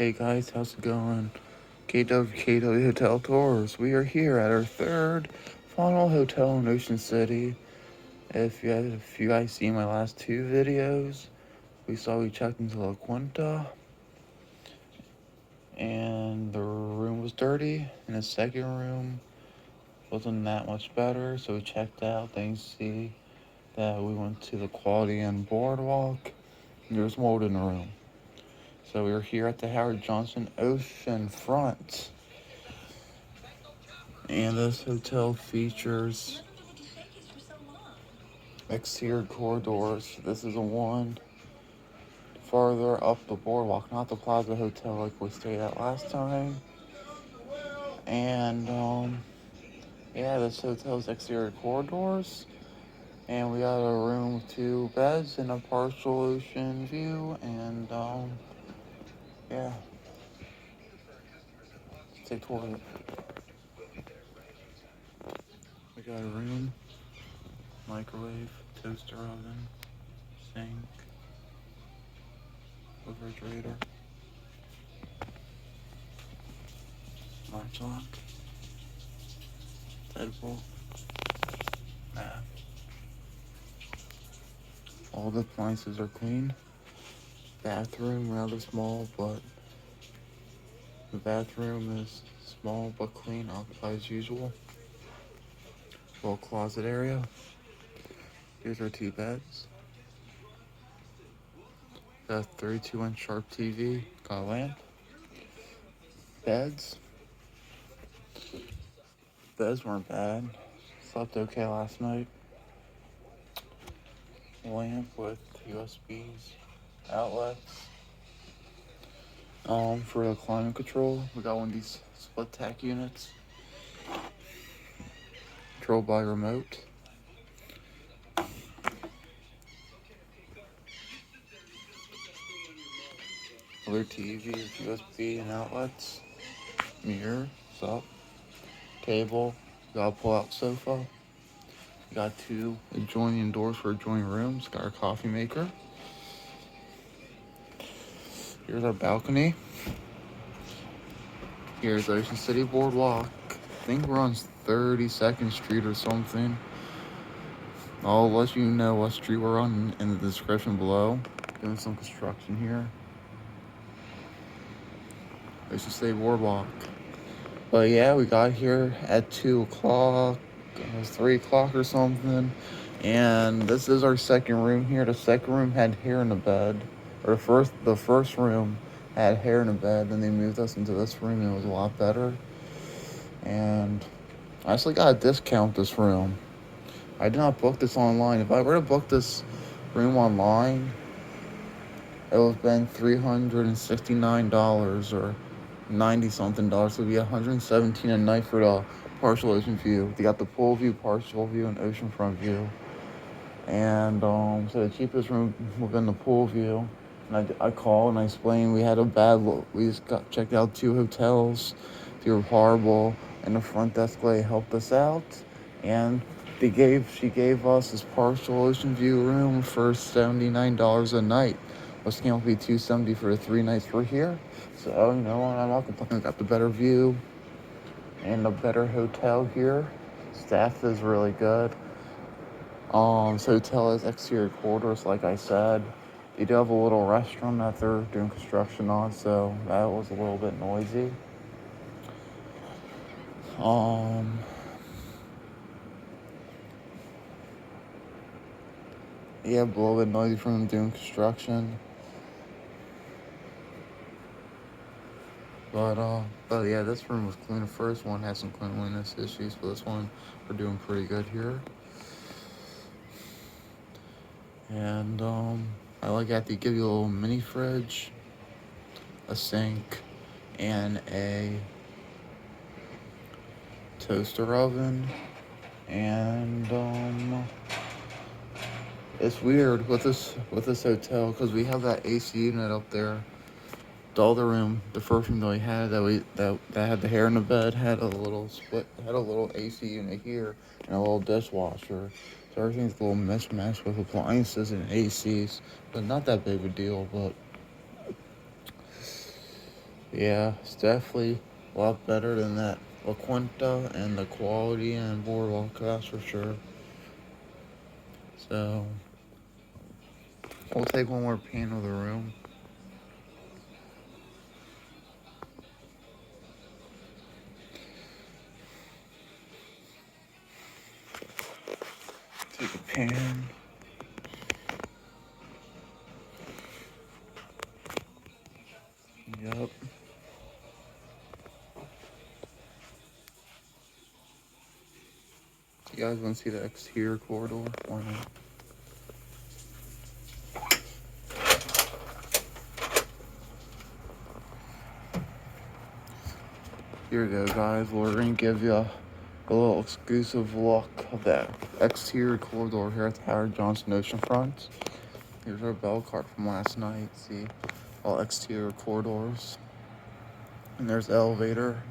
Hey guys, how's it going? KW Hotel Tours. We are here at our third final hotel in Ocean City. If you guys seen my last two videos, we checked into La Quinta and the room was dirty, and the second room wasn't that much better, so we checked out. Then you see that we went to the Quality Inn Boardwalk, and there was mold in the room. So we are here at the Howard Johnson oceanfront. And this hotel features exterior corridors. This is a one farther up the boardwalk, not the Plaza Hotel like we stayed at last time. And yeah, this hotel's exterior corridors. And we got a room with two beds and a partial ocean view. And yeah, let's take a tour of it. We got a room, microwave, toaster oven, sink, refrigerator, latch lock, deadbolt, bath. All the appliances are clean. Bathroom rather small, but the bathroom is small but clean, occupied as usual. Little closet area. Here's our two beds. Got a 32-inch sharp TV. Got a lamp. Beds. Beds weren't bad. Slept okay last night. Lamp with USBs, outlets. For the climate control, we got one of these split tack units, controlled by remote. Other TV with USB and outlets. Mirror, up. Table. Got a pull-out sofa. Got two adjoining doors for adjoining rooms. Got our coffee maker. Here's our balcony. Here's Ocean City Boardwalk. I think we're on 32nd Street or something. I'll let you know what street we're on in the description below. Doing some construction here. Ocean City Boardwalk. But yeah, we got here at 2 o'clock. It was 3 o'clock or something. And this is our second room here. The second room had hair in the bed. Or the first room had hair in the bed. Then they moved us into this room and it was a lot better. And I actually got a discount this room. I did not book this online. If I were to book this room online, it would have been $369 or 90 something dollars. So it would be $117 a night for the partial ocean view. They got the pool view, partial view, and oceanfront view. And so the cheapest room within the pool view. And I called and I explained we had a bad look. We just got checked out 2 hotels. They were horrible, and the front desk lady helped us out. And she gave us this partial ocean view room for $79 a night. Which came up to be $270 for the 3 nights we're here. So I'm not complaining. I got the better view and a better hotel here. Staff is really good. This hotel has exterior corridors, like I said. They do have a little restaurant that they're doing construction on, so that was a little bit noisy. Yeah, a little bit noisy from them doing construction. But yeah, this room was clean. The first one had some cleanliness issues, but this one we're doing pretty good here. And I like that they give you a little mini fridge, a sink, and a toaster oven. And it's weird with this hotel because we have that AC unit up there. The other room, the first room that we had that had the hair in the bed had a little AC unit here and a little dishwasher. So everything's a little mismatched with appliances and ACs, but not that big of a deal. But Yeah, it's definitely a lot better than that La Quinta and the quality and boardwalk, that's for sure. So we'll take one more pan of the room. Take a pan. Yep. You guys want to see the exterior corridor? Why not? Here we go, guys. We're going to give you a little exclusive look of that exterior corridor here at the Howard Johnson Oceanfront. Here's our bell cart from last night. See, all exterior corridors. And there's the elevator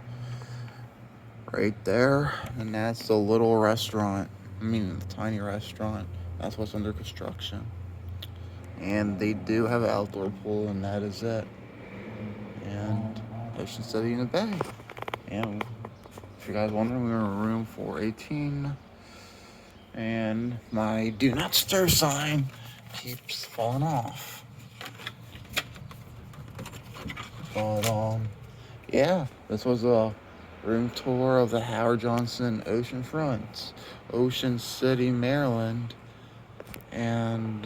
right there. And that's the little restaurant. I mean, the tiny restaurant. That's what's under construction. And they do have an outdoor pool, and that is it. And Ocean City in the Bay. And if you guys wondering, we were in room 418. And my do not stir sign keeps falling off. But yeah, this was a room tour of the Howard Johnson Oceanfront, Ocean City, Maryland. And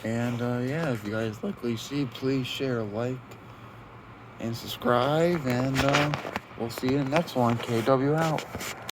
yeah, if you guys like what you see, please share, like, and subscribe, and we'll see you in the next one. KW out.